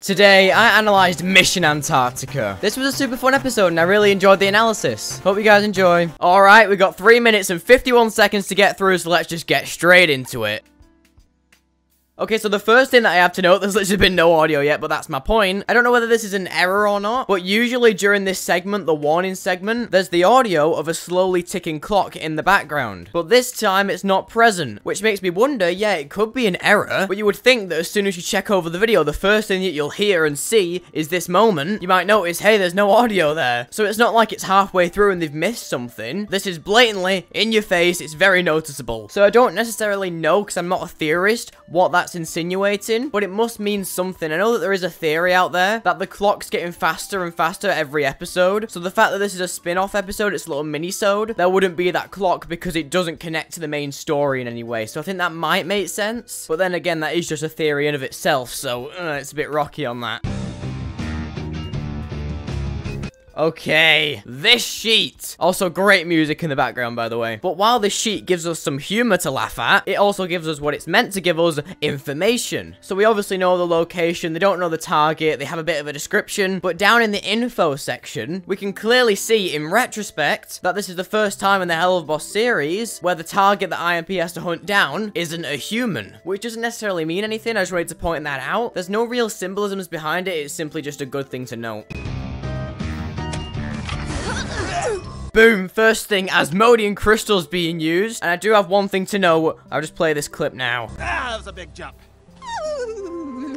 Today, I analysed Mission Antarctica. This was a super fun episode and I really enjoyed the analysis. Hope you guys enjoy. Alright, we got 3 minutes and 51 seconds to get through, so let's just get straight into it. Okay, so the first thing that I have to note, there's literally been no audio yet, but that's my point. I don't know whether this is an error or not, but usually during this segment, the warning segment, there's the audio of a slowly ticking clock in the background. But this time, it's not present, which makes me wonder, yeah, it could be an error, but you would think that as soon as you check over the video, the first thing that you'll hear and see is this moment. You might notice, hey, there's no audio there. So it's not like it's halfway through and they've missed something. This is blatantly in your face. It's very noticeable. So I don't necessarily know, because I'm not a theorist, what that's insinuating, but it must mean something. I know that there is a theory out there that the clock's getting faster and faster every episode, so the fact that this is a spin-off episode, it's a little mini-sode, there wouldn't be that clock because it doesn't connect to the main story in any way, so I think that might make sense, but then again, that is just a theory in of itself, so it's a bit rocky on that. Okay, this sheet. Also, great music in the background, by the way. But while this sheet gives us some humor to laugh at, it also gives us what it's meant to give us, information. So we obviously know the location, they don't know the target, they have a bit of a description, but down in the info section, we can clearly see, in retrospect, that this is the first time in the Helluva series where the target that IMP has to hunt down isn't a human, which doesn't necessarily mean anything. I just wanted to point that out. There's no real symbolisms behind it, it's simply just a good thing to note. Boom, first thing, Asmodean crystals being used, and I do have one thing to know. I'll just play this clip now. Ah, that was a big jump.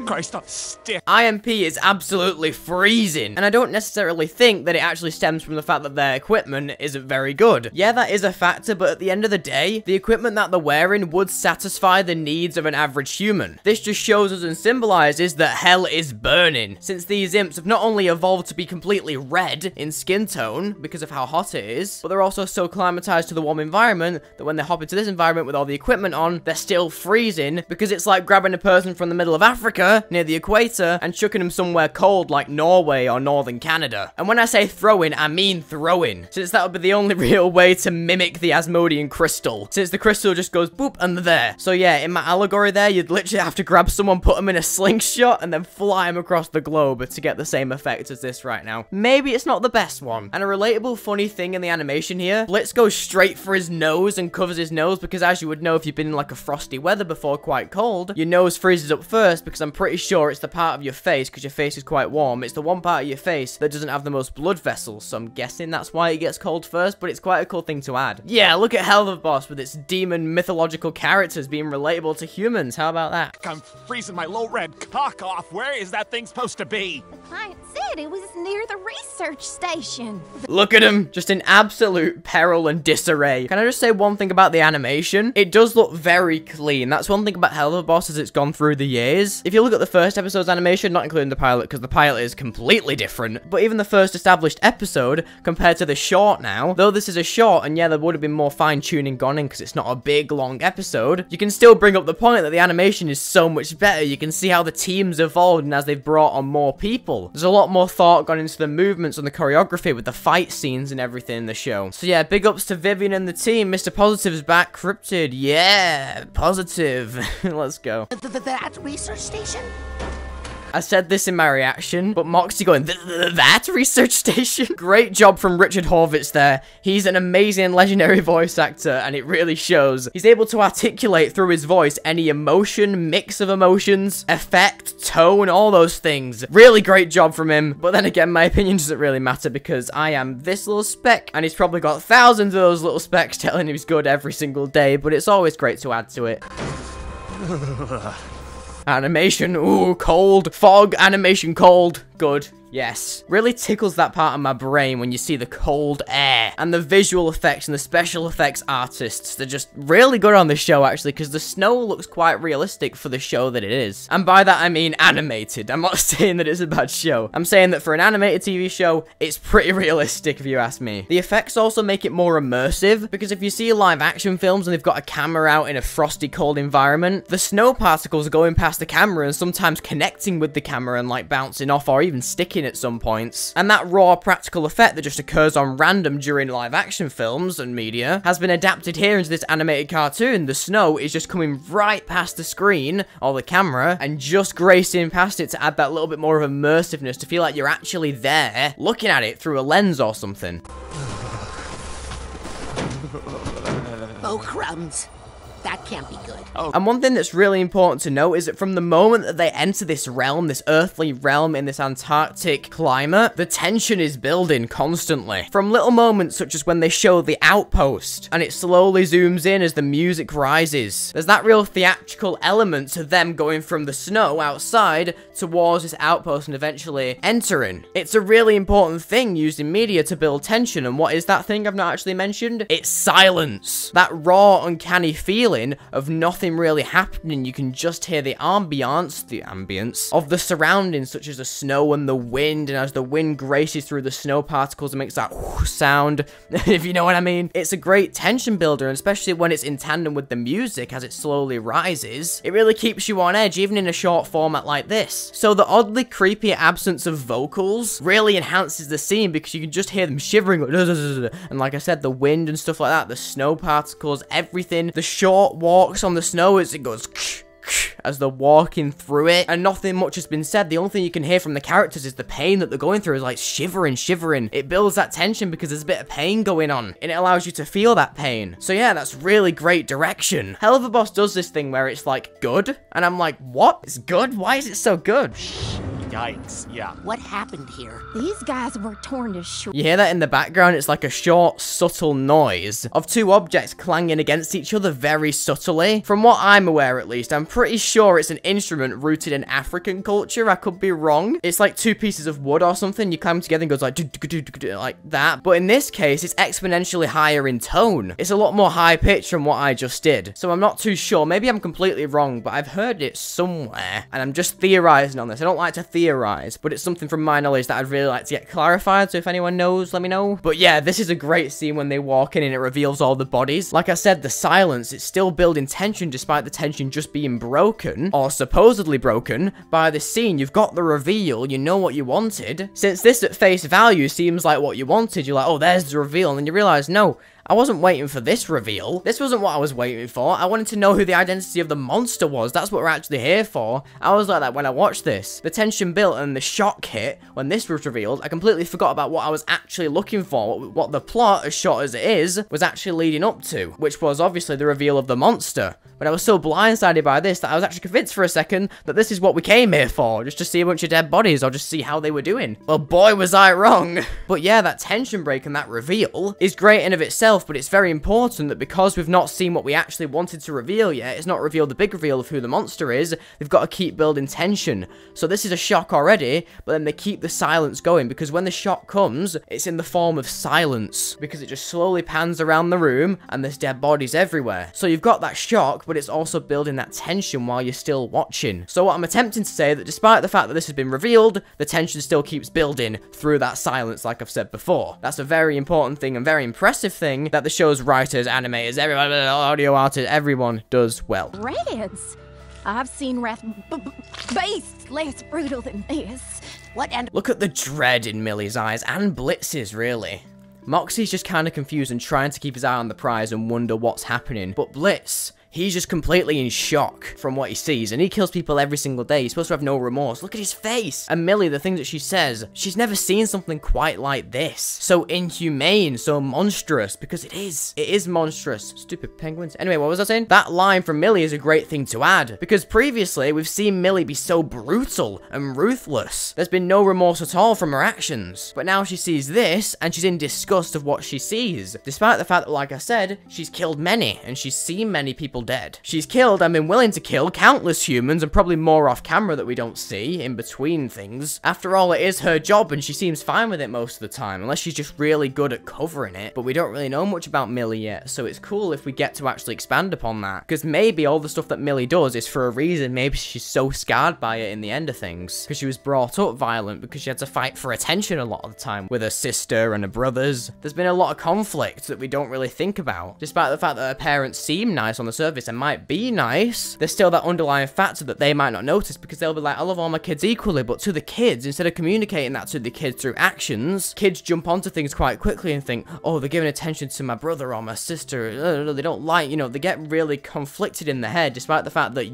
Christ, stop stick. IMP is absolutely freezing, and I don't necessarily think that it actually stems from the fact that their equipment isn't very good. Yeah, that is a factor, but at the end of the day, the equipment that they're wearing would satisfy the needs of an average human. This just shows us and symbolizes that hell is burning, since these imps have not only evolved to be completely red in skin tone because of how hot it is, but they're also so climatized to the warm environment that when they hop into this environment with all the equipment on, they're still freezing, because it's like grabbing a person from the middle of Africa near the equator and chucking them somewhere cold like Norway or northern Canada. And when I say throwing, I mean throwing, since that would be the only real way to mimic the Asmodean crystal, since the crystal just goes boop and they're there. So yeah, in my allegory there, you'd literally have to grab someone, put them in a slingshot, and then fly them across the globe to get the same effect as this right now. Maybe it's not the best one. And a relatable funny thing in the animation here, Blitz goes straight for his nose and covers his nose, because as you would know if you've been in like a frosty weather before, quite cold, your nose freezes up first, because I'm pretty sure it's the part of your face, because your face is quite warm, it's the one part of your face that doesn't have the most blood vessels, so I'm guessing that's why it gets cold first, but it's quite a cool thing to add. Yeah, look at Helluva Boss with its demon mythological characters being relatable to humans. How about that? I'm freezing my low red cock off. Where is that thing supposed to be? The client said it was near the research station. Look at him, just in absolute peril and disarray. Can I just say one thing about the animation? It does look very clean. That's one thing about Helluva Boss as it's gone through the years. If you look at the first episode's animation, not including the pilot, because the pilot is completely different, but even the first established episode compared to the short now, though this is a short, and yeah, there would have been more fine-tuning gone in because it's not a big, long episode, you can still bring up the point that the animation is so much better. You can see how the team's evolved and as they've brought on more people. There's a lot more thought gone into the movements and the choreography with the fight scenes and everything in the show. So yeah, big ups to Vivian and the team. Mr. Positive's back. Cryptid, yeah, positive. Let's go. That research station? I said this in my reaction, but Moxie going, that research station? Great job from Richard Horvitz there. He's an amazing legendary voice actor, and it really shows. He's able to articulate through his voice any emotion, mix of emotions, effect, tone, all those things. Really great job from him. But then again, my opinion doesn't really matter because I am this little speck, and he's probably got thousands of those little specks telling him he's good every single day, but it's always great to add to it. Animation, ooh, cold. Fog, animation, cold. Good. Yes. Really tickles that part of my brain when you see the cold air. And the visual effects and the special effects artists. They're just really good on this show, actually, because the snow looks quite realistic for the show that it is. And by that, I mean animated. I'm not saying that it's a bad show. I'm saying that for an animated TV show, it's pretty realistic, if you ask me. The effects also make it more immersive, because if you see live action films and they've got a camera out in a frosty, cold environment, the snow particles are going past the camera and sometimes connecting with the camera and, like, bouncing off or even even sticking at some points. And that raw practical effect that just occurs on random during live action films and media has been adapted here into this animated cartoon. The snow is just coming right past the screen or the camera and just gracing past it to add that little bit more of immersiveness, to feel like you're actually there looking at it through a lens or something. Oh, crumbs. That can't be good. And one thing that's really important to note is that from the moment that they enter this realm, this earthly realm in this Antarctic climate, the tension is building constantly. From little moments such as when they show the outpost and it slowly zooms in as the music rises. There's that real theatrical element to them going from the snow outside towards this outpost and eventually entering. It's a really important thing used in media to build tension, and what is that thing I've not actually mentioned? It's silence. That raw, uncanny feeling of nothing really happening. You can just hear the ambience of the surroundings, such as the snow and the wind, and as the wind graces through the snow particles, it makes that sound, if you know what I mean. It's a great tension builder, and especially when it's in tandem with the music as it slowly rises, it really keeps you on edge, even in a short format like this. So the oddly creepy absence of vocals really enhances the scene, because you can just hear them shivering, and like I said, the wind and stuff like that, the snow particles, everything, the short walks on the snow as it goes as they're walking through it, and nothing much has been said. The only thing you can hear from the characters is the pain that they're going through, is like shivering. It builds that tension because there's a bit of pain going on, and it allows you to feel that pain. So yeah, that's really great direction. Helluva Boss does this thing where it's like good, and I'm like, what? It's good? Why is it so good? Yikes, yeah. What happened here? These guys were torn to shreds. You hear that in the background? It's like a short, subtle noise of two objects clanging against each other very subtly. From what I'm aware, at least, I'm pretty sure it's an instrument rooted in African culture. I could be wrong. It's like two pieces of wood or something. You climb together and goes like that. But in this case, it's exponentially higher in tone. It's a lot more high pitched from what I just did. So I'm not too sure. Maybe I'm completely wrong, but I've heard it somewhere, and I'm just theorizing on this. I don't like to theorize, but it's something from my knowledge that I'd really like to get clarified, so if anyone knows, let me know. But yeah, this is a great scene when they walk in and it reveals all the bodies. Like I said, the silence, it's still building tension despite the tension just being broken, or supposedly broken, by this scene. You've got the reveal, you know what you wanted. Since this at face value seems like what you wanted, you're like, oh, there's the reveal, and then you realize, no, I wasn't waiting for this reveal. This wasn't what I was waiting for. I wanted to know who the identity of the monster was. That's what we're actually here for. I was like that when I watched this. The tension built and the shock hit when this was revealed. I completely forgot about what I was actually looking for. What the plot, as short as it is, was actually leading up to, which was obviously the reveal of the monster. But I was so blindsided by this that I was actually convinced for a second that this is what we came here for, just to see a bunch of dead bodies or just see how they were doing. Well, boy, was I wrong. But yeah, that tension break and that reveal is great in of itself, but it's very important that because we've not seen what we actually wanted to reveal yet, it's not revealed the big reveal of who the monster is, they've got to keep building tension. So this is a shock already, but then they keep the silence going, because when the shock comes, it's in the form of silence, because it just slowly pans around the room and there's dead bodies everywhere. So you've got that shock, but it's also building that tension while you're still watching. So what I'm attempting to say, that despite the fact that this has been revealed, the tension still keeps building through that silence, like I've said before. That's a very important thing and very impressive thing that the show's writers, animators, everyone, audio artists, everyone does well. Reds? I've seen beasts less brutal than this. What and Look at the dread in Millie's eyes, and Blitz's, really. Moxie's just kind of confused and trying to keep his eye on the prize and wonder what's happening, but Blitz, he's just completely in shock from what he sees, and he kills people every single day. He's supposed to have no remorse. Look at his face. And Millie, the things that she says, she's never seen something quite like this. So inhumane, so monstrous, because it is. It is monstrous. Stupid penguins. Anyway, what was I saying? That line from Millie is a great thing to add, because previously we've seen Millie be so brutal and ruthless. There's been no remorse at all from her actions. But now she sees this, and she's in disgust of what she sees. Despite the fact that, like I said, she's killed many, and she's seen many people dead. She's killed and been willing to kill countless humans, and probably more off camera that we don't see in between things. After all, it is her job and she seems fine with it most of the time, unless she's just really good at covering it. But we don't really know much about Millie yet, so it's cool if we get to actually expand upon that, because maybe all the stuff that Millie does is for a reason. Maybe she's so scarred by it in the end of things, because she was brought up violent, because she had to fight for attention a lot of the time with her sister and her brothers. There's been a lot of conflict that we don't really think about, despite the fact that her parents seem nice on the surface. surface and might be nice, there's still that underlying factor that they might not notice, because they'll be like, I love all my kids equally, but to the kids, instead of communicating that to the kids through actions, kids jump onto things quite quickly and think, oh, they're giving attention to my brother or my sister, they don't like, they get really conflicted in the head, despite the fact that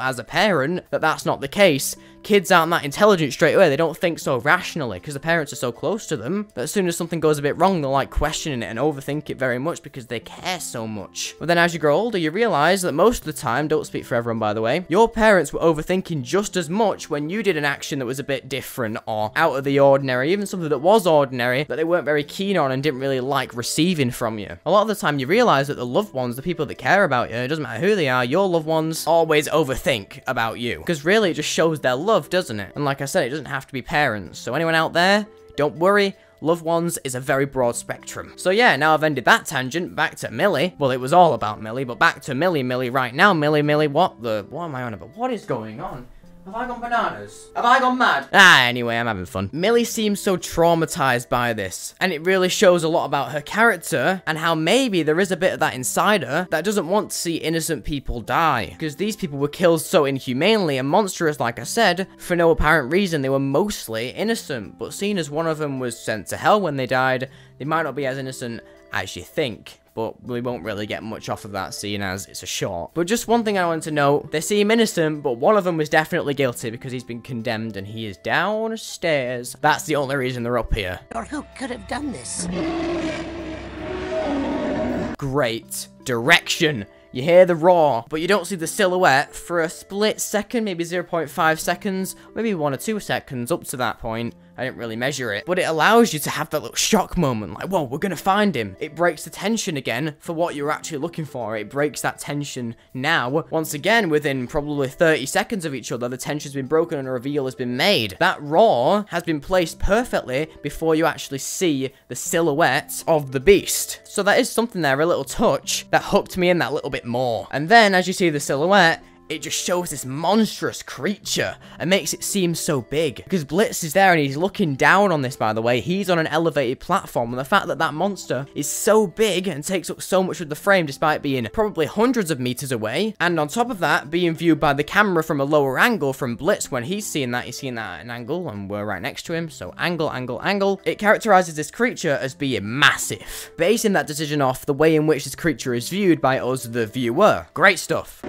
as a parent, that that's not the case. Kids aren't that intelligent straight away. They don't think so rationally because the parents are so close to them that as soon as something goes a bit wrong, they'll like questioning it and overthink it very much because they care so much. But then as you grow older, you realize that most of the time, don't speak for everyone by the way, your parents were overthinking just as much when you did an action that was a bit different or out of the ordinary, even something that was ordinary that they weren't very keen on and didn't really like receiving from you. A lot of the time you realize that the loved ones, the people that care about you, it doesn't matter who they are, your loved ones always overthink about you. Because really it just shows their love, doesn't it? And like I said, it doesn't have to be parents. So anyone out there, don't worry. Loved ones is a very broad spectrum. So yeah, now I've ended that tangent, back to Millie. Well, it was all about Millie, but back to Millie right now. Millie, what am I on about? What is going on? Have I gone bananas? Have I gone mad? Anyway, I'm having fun. Millie seems so traumatized by this, and it really shows a lot about her character and how maybe there is a bit of that inside her that doesn't want to see innocent people die, because these people were killed so inhumanely and monstrous, like I said, for no apparent reason. They were mostly innocent, but seeing as one of them was sent to hell when they died, they might not be as innocent as you think. But we won't really get much off of that, seeing as it's a short. But just one thing I want to note, they seem innocent, but one of them was definitely guilty because he's been condemned and he is downstairs. That's the only reason they're up here. Or who could have done this? Great direction. You hear the roar, but you don't see the silhouette for a split second, maybe 0.5 seconds, maybe 1 or 2 seconds up to that point. I didn't really measure it, but it allows you to have that little shock moment, like, whoa, we're gonna find him. It breaks the tension again for what you're actually looking for. It breaks that tension now. Once again, within probably 30 seconds of each other, the tension's been broken and a reveal has been made. That roar has been placed perfectly before you actually see the silhouette of the beast. So that is something there, a little touch, that hooked me in that little bit more. And then, as you see the silhouette, it just shows this monstrous creature and makes it seem so big. Because Blitz is there and he's looking down on this, by the way. He's on an elevated platform, and the fact that that monster is so big and takes up so much of the frame despite being probably hundreds of meters away, and on top of that, being viewed by the camera from a lower angle from Blitz when he's seeing that at an angle, and we're right next to him, so angle. It characterizes this creature as being massive, basing that decision off the way in which this creature is viewed by us, the viewer. Great stuff.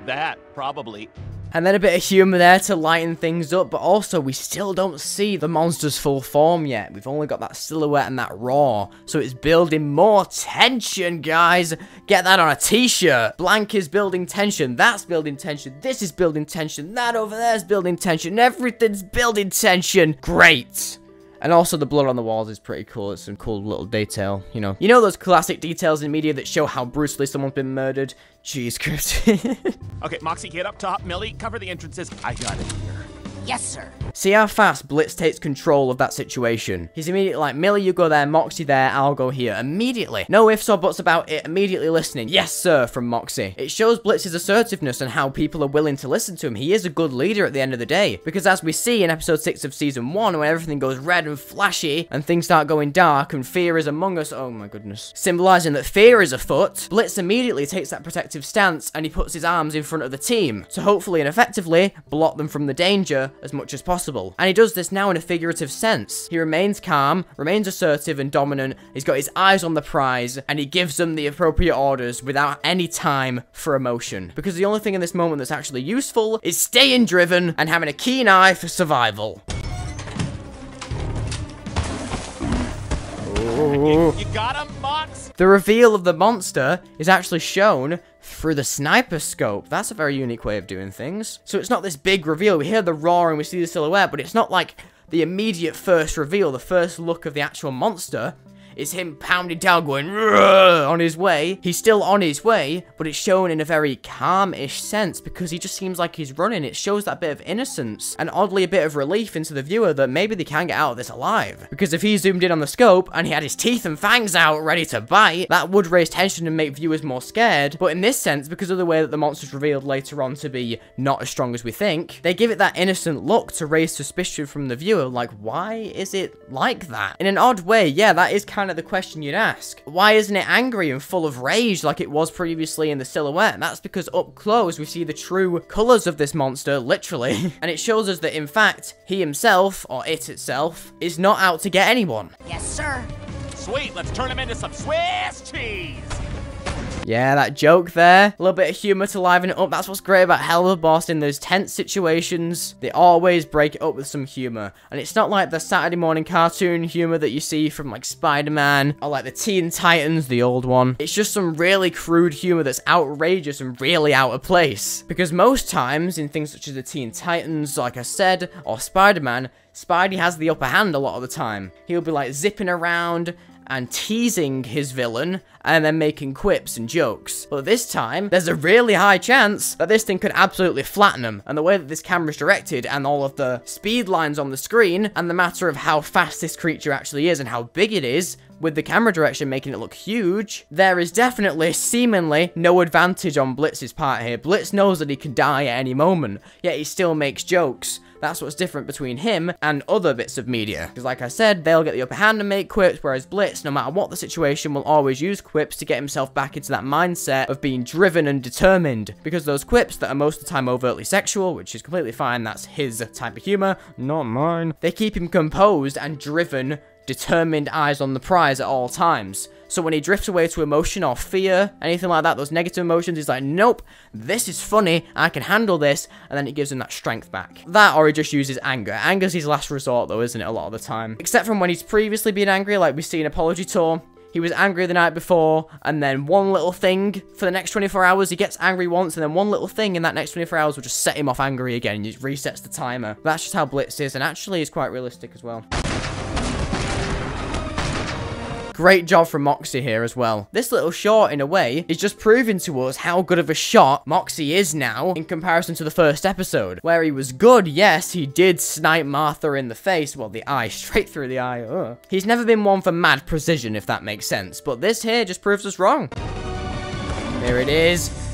That, probably. And then a bit of humor there to lighten things up, but also we still don't see the monster's full form yet. We've only got that silhouette and that roar, so it's building more tension, guys. Get that on a t-shirt. Blank is building tension, that's building tension, this is building tension, that over there is building tension, everything's building tension. Great. And also the blood on the walls is pretty cool. It's some cool little detail, you know those classic details in media that show how brutally someone's been murdered? Jeez, Chris. Okay, Moxie, get up top. Millie, cover the entrances. I got it here. Yes, sir. See how fast Blitz takes control of that situation. He's immediately like, Millie, you go there, Moxie there, I'll go here. Immediately. No ifs or buts about it, immediately listening. Yes, sir, from Moxie. It shows Blitz's assertiveness and how people are willing to listen to him. He is a good leader at the end of the day. Because as we see in episode 6 of season 1, when everything goes red and flashy, and things start going dark, and fear is among us, oh my goodness, symbolizing that fear is afoot, Blitz immediately takes that protective stance, and he puts his arms in front of the team, to hopefully and effectively block them from the danger as much as possible. And he does this now in a figurative sense. He remains calm, remains assertive and dominant, he's got his eyes on the prize, and he gives them the appropriate orders without any time for emotion. Because the only thing in this moment that's actually useful is staying driven and having a keen eye for survival. You got him, Mox? The reveal of the monster is actually shown through the sniper scope. That's a very unique way of doing things. So it's not this big reveal. We hear the roar and we see the silhouette, but it's not like the immediate first reveal, the first look of the actual monster. It's him pounding down, going on his way. He's still on his way, but it's shown in a very calm-ish sense because he just seems like he's running. It shows that bit of innocence and oddly a bit of relief into the viewer that maybe they can get out of this alive. Because if he zoomed in on the scope and he had his teeth and fangs out ready to bite, that would raise tension and make viewers more scared. But in this sense, because of the way that the monster's revealed later on to be not as strong as we think, they give it that innocent look to raise suspicion from the viewer. Like, why is it like that? In an odd way, yeah, that is kind kind of the question you'd ask. Why isn't it angry and full of rage like it was previously in the silhouette? And that's because up close we see the true colors of this monster, literally. And it shows us that in fact, he himself, or it itself, is not out to get anyone. Yes, sir. Sweet, let's turn him into some Swiss cheese. Yeah, that joke there. A little bit of humor to liven it up. That's what's great about Helluva Boss in those tense situations. They always break it up with some humor. And it's not like the Saturday morning cartoon humor that you see from like Spider-Man or like the Teen Titans, the old one. It's just some really crude humor that's outrageous and really out of place. Because most times in things such as the Teen Titans, like I said, or Spider-Man, Spidey has the upper hand a lot of the time. He'll be like zipping around and teasing his villain, and then making quips and jokes. But this time, there's a really high chance that this thing could absolutely flatten him. And the way that this camera's directed, and all of the speed lines on the screen, and the matter of how fast this creature actually is, and how big it is, with the camera direction making it look huge, there is definitely, seemingly, no advantage on Blitz's part here. Blitz knows that he can die at any moment, yet he still makes jokes. That's what's different between him and other bits of media. Because like I said, they'll get the upper hand and make quips, whereas Blitz, no matter what the situation, will always use quips to get himself back into that mindset of being driven and determined. Because those quips that are most of the time overtly sexual, which is completely fine, that's his type of humor, not mine, they keep him composed and driven, determined, eyes on the prize at all times. So when he drifts away to emotion or fear, anything like that, those negative emotions, he's like, nope, this is funny, I can handle this, and then it gives him that strength back. That, or he just uses anger. Anger's his last resort though, isn't it, a lot of the time? Except from when he's previously been angry, like we see in Apology Tour. He was angry the night before, and then one little thing for the next 24 hours, he gets angry once, and then one little thing in that next 24 hours will just set him off angry again, and it resets the timer. That's just how Blitz is, and actually is quite realistic as well. Great job from Moxie here as well. This little short, in a way, is just proving to us how good of a shot Moxie is now in comparison to the first episode. Where he was good, yes, he did snipe Martha in the face, well, the eye, straight through the eye. Ugh. He's never been one for mad precision, if that makes sense, but this here just proves us wrong. Here it is.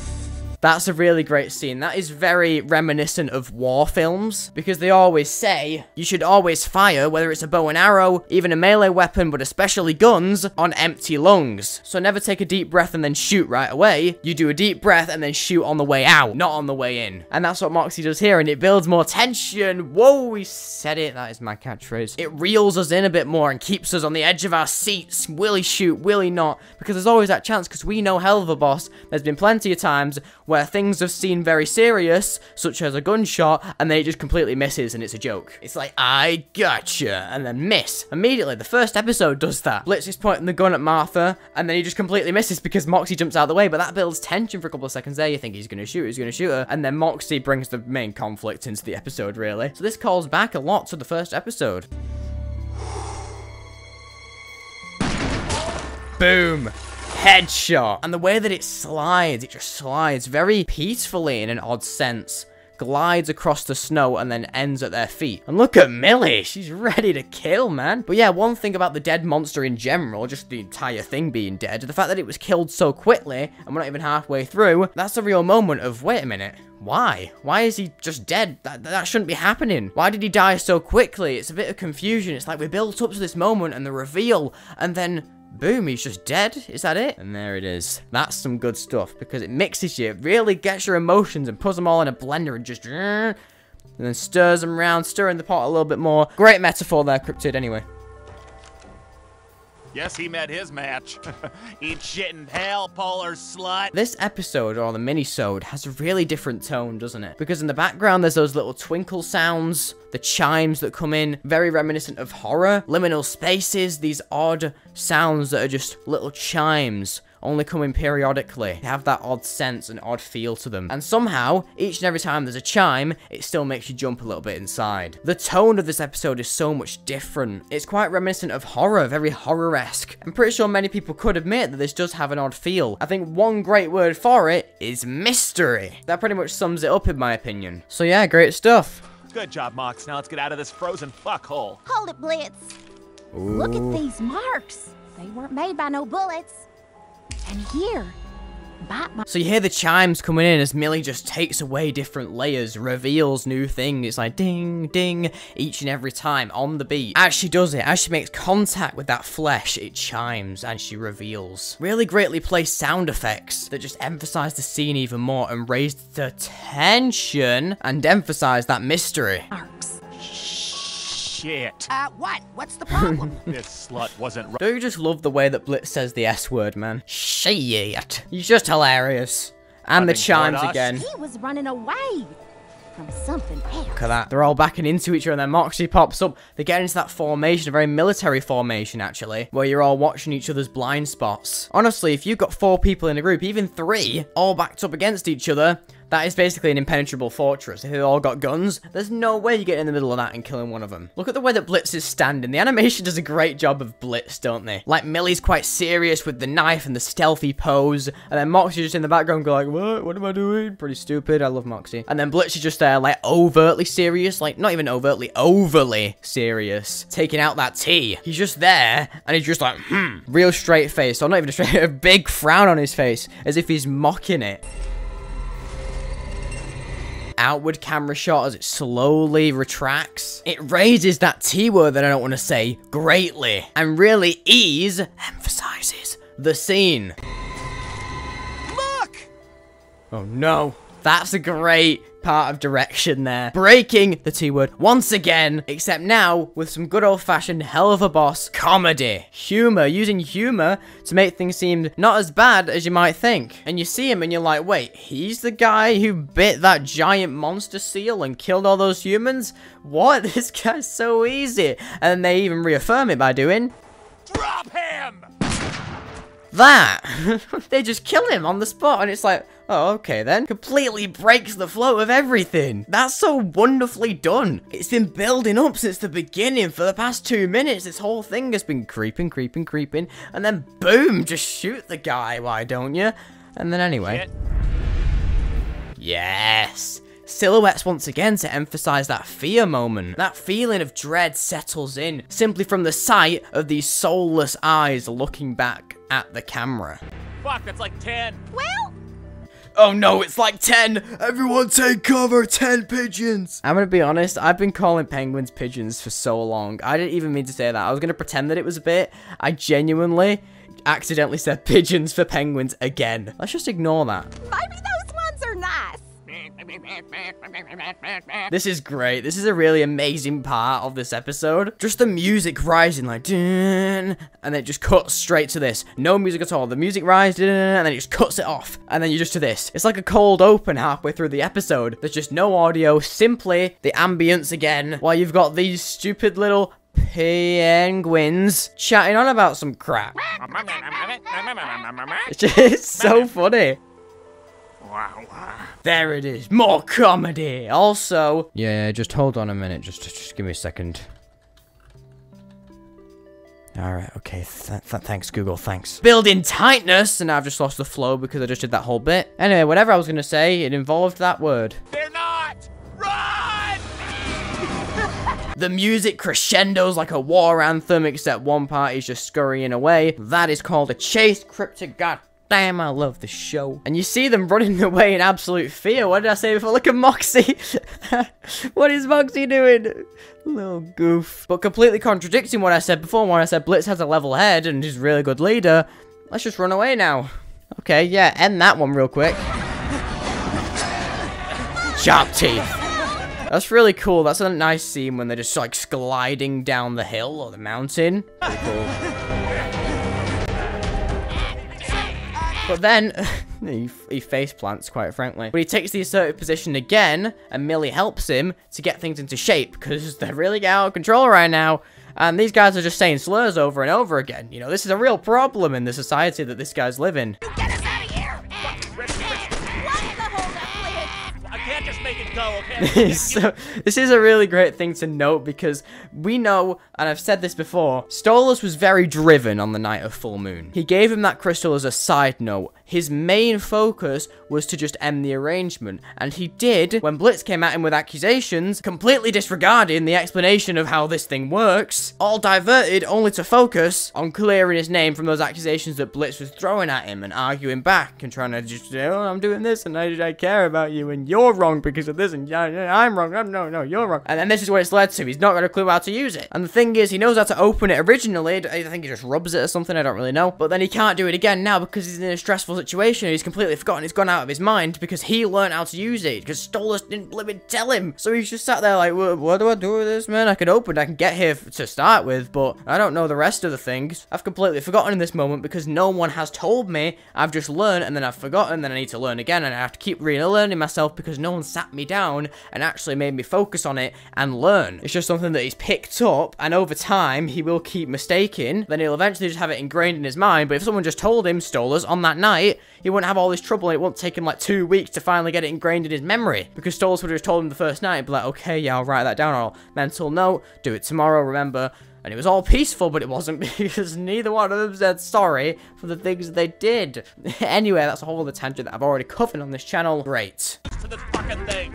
That's a really great scene. That is very reminiscent of war films, because they always say you should always fire, whether it's a bow and arrow, even a melee weapon, but especially guns, on empty lungs. So never take a deep breath and then shoot right away. You do a deep breath and then shoot on the way out, not on the way in. And that's what Moxie does here, and it builds more tension. Whoa, he said it. That is my catchphrase. It reels us in a bit more and keeps us on the edge of our seats. Will he shoot? Will he not? Because there's always that chance, because we know Helluva Boss. There's been plenty of times where things have seemed very serious, such as a gunshot, and then it just completely misses and it's a joke. It's like, I gotcha, and then miss. Immediately, the first episode does that. Blitz is pointing the gun at Martha, and then he just completely misses because Moxie jumps out of the way, but that builds tension for a couple of seconds there. You think he's gonna shoot her, and then Moxie brings the main conflict into the episode, really. So this calls back a lot to the first episode. Boom. Headshot. And the way that it slides, it just slides very peacefully in an odd sense. Glides across the snow and then ends at their feet. And look at Millie, she's ready to kill, man. But yeah, one thing about the dead monster in general, just the entire thing being dead, the fact that it was killed so quickly, and we're not even halfway through, that's a real moment of, wait a minute, why? Why is he just dead? That shouldn't be happening. Why did he die so quickly? It's a bit of confusion. It's like we built up to this moment and the reveal, and then boom, he's just dead. Is that it? And there it is. That's some good stuff, because it mixes you. It really gets your emotions and puts them all in a blender and just and then stirs them around, stirring the pot a little bit more. Great metaphor there, Cryptid, anyway. Yes, he met his match. Eat shit in hell, polar slut. This episode, or the mini-sode, has a really different tone, doesn't it? Because in the background, there's those little twinkle sounds, the chimes that come in, very reminiscent of horror. Liminal spaces, these odd sounds that are just little chimes, only coming periodically. They have that odd sense and odd feel to them. And somehow, each and every time there's a chime, it still makes you jump a little bit inside. The tone of this episode is so much different. It's quite reminiscent of horror, very horror-esque. I'm pretty sure many people could admit that this does have an odd feel. I think one great word for it is mystery. That pretty much sums it up in my opinion. So yeah, great stuff. Good job, Mox. Now let's get out of this frozen fuckhole. Hold it, Blitz. Ooh. Look at these marks. They weren't made by no bullets. And here, bite my... So you hear the chimes coming in as Millie just takes away different layers, reveals new things. It's like ding, ding, each and every time on the beat. As she does it, as she makes contact with that flesh, it chimes and she reveals. Really greatly placed sound effects that just emphasize the scene even more and raise the tension and emphasize that mystery. Arcs. Shit. What? What's the problem? This slut wasn't right. Don't you just love the way that Blitz says the S word, man? Shit. He's just hilarious. And the Nothing chimes toward us. again. He was running away from something else. Look at that. They're all backing into each other and then Moxie pops up. They get into that formation, a very military formation actually, where you're all watching each other's blind spots. Honestly, if you've got 4 people in a group, even 3, all backed up against each other, that is basically an impenetrable fortress. If they all got guns, there's no way you get in the middle of that and killing one of them. Look at the way that Blitz is standing. The animation does a great job of Blitz, don't they? Like, Millie's quite serious with the knife and the stealthy pose, and then Moxie's just in the background going like, what? What am I doing? Pretty stupid. I love Moxie. And then Blitz is just there, like, overtly serious. Like, not even overtly, overly serious. Taking out that tea. He's just there, and he's just like, real straight face. Or not even a straight, a big frown on his face, as if he's mocking it. Outward camera shot as it slowly retracts. It raises that T word that I don't want to say greatly, and really emphasizes the scene. Look! Oh no. That's a great part of direction there. Breaking the T word once again, except now with some good old-fashioned Helluva boss comedy. Humor, using humor to make things seem not as bad as you might think. And you see him and you're like, wait, he's the guy who bit that giant monster seal and killed all those humans? What? This guy's so easy. And then they even reaffirm it by doing Drop him! that. They just kill him on the spot and it's like, oh, okay then. Completely breaks the flow of everything. That's so wonderfully done. It's been building up since the beginning for the past 2 minutes. This whole thing has been creeping, and then boom, just shoot the guy, why don't you? And then anyway. Shit. Yes. Silhouettes once again to emphasize that fear moment. That feeling of dread settles in simply from the sight of these soulless eyes looking back at the camera. Fuck, that's like 10. Well, Oh no, it's like 10! Everyone take cover, 10 pigeons! I'm gonna be honest, I've been calling penguins pigeons for so long. I didn't even mean to say that. I was gonna pretend that it was a bit. I genuinely accidentally said pigeons for penguins again. Let's just ignore that. maybe those ones are nice. This is great. This is a really amazing part of this episode. Just the music rising like, dun, and then it just cuts straight to this. No music at all. The music rises, dun, and then it just cuts it off. And then you're just to this. It's like a cold open halfway through the episode. There's just no audio, simply the ambience again, while you've got these stupid little penguins chatting on about some crap. It's just so funny. There it is, more comedy. Also, yeah, just hold on a minute. Just give me a second. All right, okay. Thanks, Google. Thanks. Building tightness, and I've just lost the flow because I just did that whole bit. Anyway, whatever I was gonna say, it involved that word. They're not! Run! The music crescendos like a war anthem, except one party's just scurrying away. That is called a chase. Cryptic. God damn, I love the show. And you see them running away in absolute fear. What did I say before? Look at Moxie. What is Moxie doing? Little goof. But completely contradicting what I said before when I said Blitz has a level head and he's a really good leader. Let's just run away now. Okay, yeah, end that one real quick. Sharp teeth. That's really cool. That's a nice scene when they're just like gliding down the hill or the mountain. Pretty cool. But then, he face plants, quite frankly. But he takes the assertive position again, and Millie helps him to get things into shape, because they're really out of control right now. And these guys are just saying slurs over and over again. You know, this is a real problem in the society that this guy's living. Get us out of here! I can't just make it go, okay? So, this is a really great thing to note because we know, and I've said this before, Stolas was very driven on the night of full moon. He gave him that crystal as a side note. his main focus was to just end the arrangement. And he did when Blitz came at him with accusations, completely disregarding the explanation of how this thing works, all diverted only to focus on clearing his name from those accusations that Blitz was throwing at him and arguing back and trying to just say, oh, I'm doing this and I care about you and you're wrong because of this and I'm wrong. No, you're wrong. And then this is what it's led to. He's not got a clue how to use it. And the thing is, he knows how to open it originally. I think he just rubs it or something. I don't really know. But then he can't do it again now because he's in a stressful situation. He's completely forgotten. He's gone out of his mind because he learned how to use it because Stolas didn't bloody tell him. So he's just sat there like, what do I do with this, man? I can get here to start with, but I don't know the rest of the things. I've completely forgotten in this moment because no one has told me. I've just learned and then I've forgotten, then I need to learn again and I have to keep relearning myself because no one sat me down and actually made me focus on it and learn. It's just something that he's picked up, and over time he will keep mistaking. Then he'll eventually just have it ingrained in his mind. But if someone just told him Stolas on that night, he wouldn't have all this trouble and it wouldn't take him like 2 weeks to finally get it ingrained in his memory. Because Stolas would have just told him the first night, he'd be like, okay, yeah, I'll write that down on a mental note, do it tomorrow, remember. And it was all peaceful, but it wasn't because neither one of them said sorry for the things they did. Anyway, that's a whole other tangent that I've already covered on this channel. Great. To the fucking thing.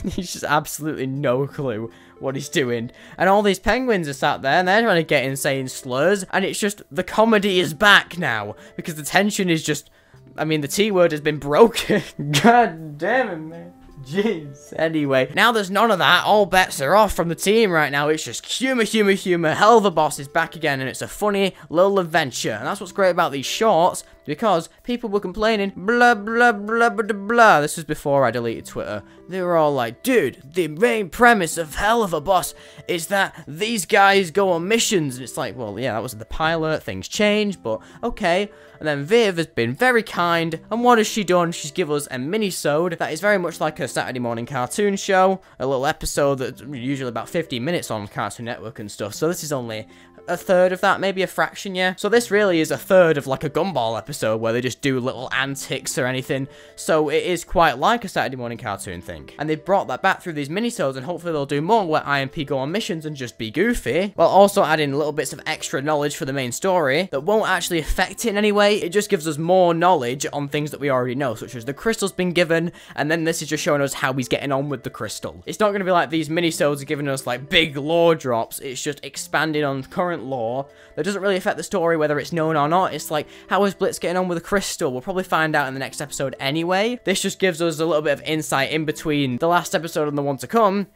He's just absolutely no clue what he's doing. And all these penguins are sat there and they're trying to get insane slurs. And it's just, the comedy is back now. Because the tension is just, I mean, the T word has been broken. God damn it, man. Jeez. Anyway, now there's none of that. All bets are off from the team right now. It's just humor. Helluva Boss is back again, and it's a funny little adventure. And that's what's great about these shorts, because people were complaining, blah, blah, blah, blah, blah. This was before I deleted Twitter. They were all like, dude, the main premise of Helluva Boss is that these guys go on missions. And it's like, well, yeah, that was the pilot. Things change, but okay. And then Viv has been very kind, and what has she done? She's given us a mini-sode that is very much like a Saturday morning cartoon show, a little episode that's usually about 15 minutes on Cartoon Network and stuff, so this is only a third of that, maybe a fraction, yeah. So this really is a third of like a Gumball episode where they just do little antics or anything. So it is quite like a Saturday morning cartoon thing. And they've brought that back through these minisodes, and hopefully they'll do more where IMP go on missions and just be goofy, while also adding little bits of extra knowledge for the main story that won't actually affect it in any way. It just gives us more knowledge on things that we already know, such as the crystal's been given, and then this is just showing us how he's getting on with the crystal. It's not going to be like these minisodes are giving us like big lore drops. It's just expanding on current lore that doesn't really affect the story whether it's known or not. It's like, how is Blitz getting on with the crystal? We'll probably find out in the next episode anyway. This just gives us a little bit of insight in between the last episode and the one to come,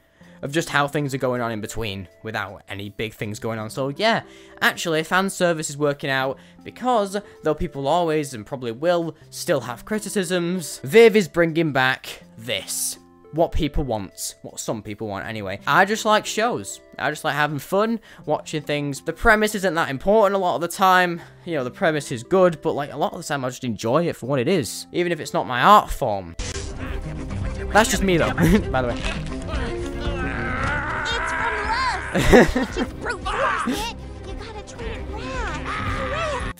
of just how things are going on in between without any big things going on. So yeah, actually fan service is working out, because though people always and probably will still have criticisms, Viv is bringing back this. What people want. What some people want, anyway. I just like shows. I just like having fun, watching things. The premise isn't that important a lot of the time. You know, the premise is good, but like a lot of the time I just enjoy it for what it is. Even if it's not my art form. That's just me though, by the way. It's from love. Just brute force it. You gotta treat it well.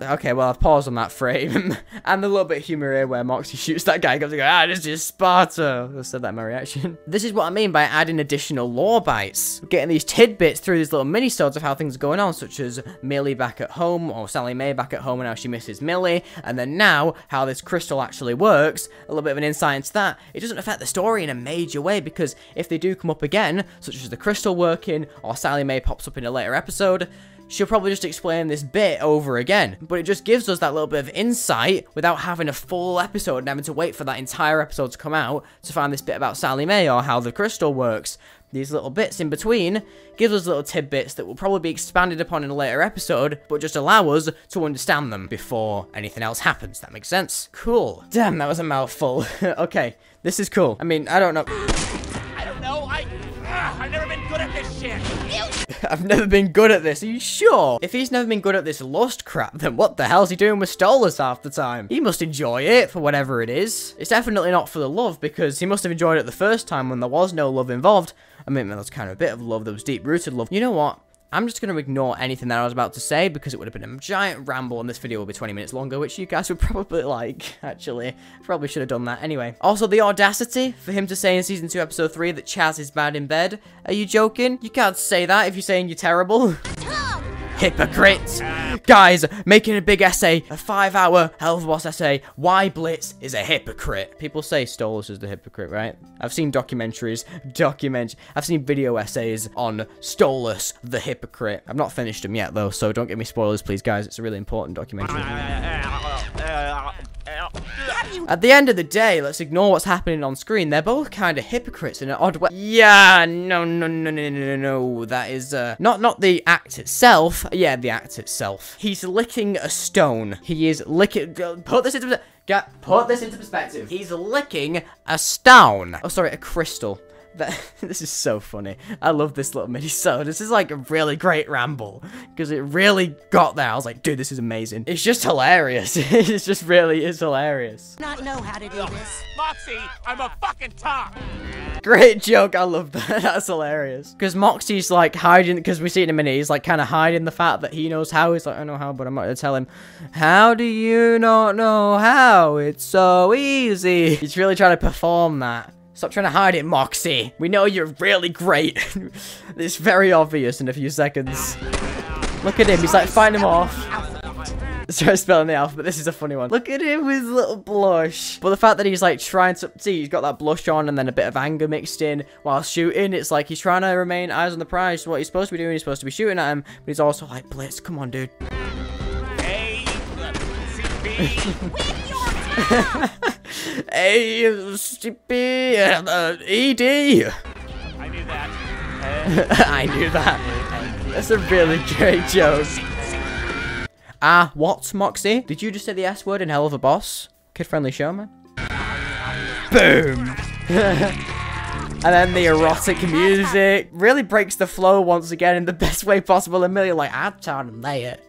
Okay, well, I've paused on that frame. And the little bit of humor here where Moxie shoots that guy, goes, ah, this is Sparta. I said that in my reaction. This is what I mean by adding additional lore bites. Getting these tidbits through these little mini-sodes of how things are going on, such as Millie back at home, or Sally Mae back at home and how she misses Millie. And then now, how this crystal actually works. A little bit of an insight into that. It doesn't affect the story in a major way, because if they do come up again, such as the crystal working, or Sally Mae pops up in a later episode, she'll probably just explain this bit over again. But it just gives us that little bit of insight without having a full episode and having to wait for that entire episode to come out to find this bit about Sally Mae or how the crystal works. These little bits in between give us little tidbits that will probably be expanded upon in a later episode, but just allow us to understand them before anything else happens. That makes sense? Cool. Damn, that was a mouthful. Okay, this is cool. I mean, I don't know. I don't know. I've never been good at this shit. I've never been good at this. Are you sure? If he's never been good at this lust crap, then what the hell's he doing with Stolas half the time? He must enjoy it for whatever it is. It's definitely not for the love, because he must have enjoyed it the first time when there was no love involved. I mean, there was kind of a bit of love, there was deep-rooted love. You know what? I'm just going to ignore anything that I was about to say, because it would have been a giant ramble, and this video will be 20 minutes longer, which you guys would probably like, actually. Probably should have done that anyway. Also, the audacity for him to say in Season 2, Episode 3 that Chaz is bad in bed. Are you joking? You can't say that if you're saying you're terrible. Tom, hypocrite. Guys, making a big essay, a 5-hour Helluva Boss essay, why Blitz is a hypocrite. People say Stolas is the hypocrite, right? I've seen documentaries, I've seen video essays on Stolas, the hypocrite. I've not finished them yet, though, so don't give me spoilers, please, guys. It's a really important documentary. At the end of the day, let's ignore what's happening on screen. They're both kind of hypocrites in an odd way. Yeah, no. That is, not the act itself. Yeah, the act itself. He's licking a stone. He is licking... Put this into perspective. He's licking a stone. Oh, sorry, a crystal. This is so funny. I love this little mini-sode. This is like a really great ramble because it really got there. I was like, dude, this is amazing. It's just hilarious. It's just really is hilarious. Not know how to do this. Moxie, I'm a fucking top. Great joke. I love that. That's hilarious. Because Moxie's like hiding, because we see it in a minute, he's like kind of hiding the fact that he knows how. He's like, I know how, but I'm not going to tell him. How do you not know how? It's so easy. He's really trying to perform that. Stop trying to hide it, Moxie. We know you're really great. It's very obvious in a few seconds. Look at him. He's like fighting him off. Sorry, spelling the alphabet. This is a funny one. Look at him with his little blush. But the fact that he's like trying to... See, he's got that blush on and then a bit of anger mixed in while shooting. It's like he's trying to remain eyes on the prize. What he's supposed to be doing, he's supposed to be shooting at him. But he's also like, Blitz, come on, dude. Hey, CP. ACP, ED. I knew that. I knew that. That's a really great joke. What, Moxie? Did you just say the S word in Helluva Boss? Kid-friendly show, man. Boom. And then the erotic music really breaks the flow once again in the best way possible. Amelia like, I'm trying to lay it.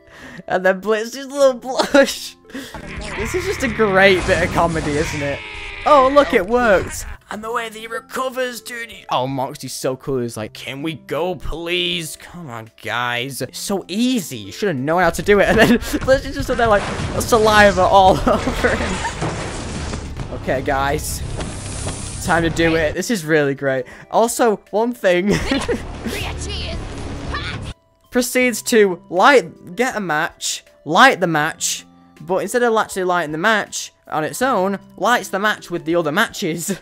And then Blitz's little blush. This is just a great bit of comedy, isn't it? Oh, look, it worked. And the way that he recovers, dude. Oh, Moxie's so cool. He's like, can we go, please? Come on, guys. It's so easy. You should have known how to do it. And then Blitz is just stood there like saliva all over him. Okay, guys. Time to do it. This is really great. Also, one thing. Proceeds to get a match, light the match, but instead of actually lighting the match on its own, lights the match with the other matches.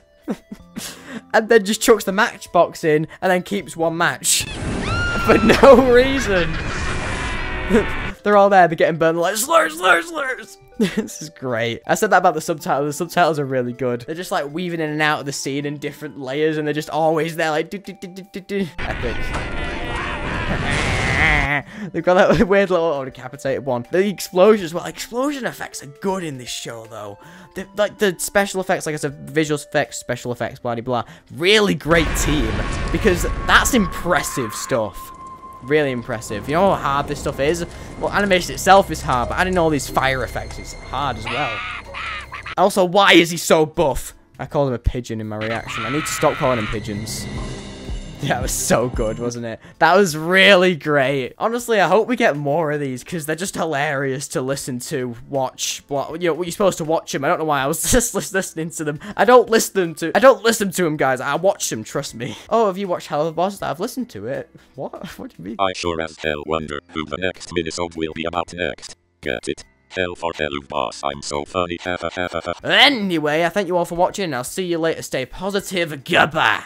And then just chucks the matchbox in and then keeps one match. For no reason. They're all there, they're getting burned, like, slurs. This is great. I said that about the subtitles. The subtitles are really good. They're just like weaving in and out of the scene in different layers, and they're just always there, like, epic. They've got that weird little decapitated one. The explosions, well, explosion effects are good in this show, though. The special effects, like I said, visual effects, special effects, blah, blah, blah. Really great team, because that's impressive stuff. Really impressive. You know how hard this stuff is? Well, animation itself is hard, but adding all these fire effects is hard as well. Also, why is he so buff? I called him a pigeon in my reaction. I need to stop calling him pigeons. That was so good, wasn't it? That was really great. Honestly, I hope we get more of these because they're just hilarious to listen to, watch. You know, you're supposed to watch them. I don't know why I was just listening to them. I don't listen to them, guys. I watch them, trust me. Oh, have you watched Helluva Boss? I've listened to it. What? What do you mean? I sure as hell wonder who the next minisode will be about next. Get it? Hell for Helluva Boss, I'm so funny. Anyway, I thank you all for watching, and I'll see you later. Stay positive. Goodbye.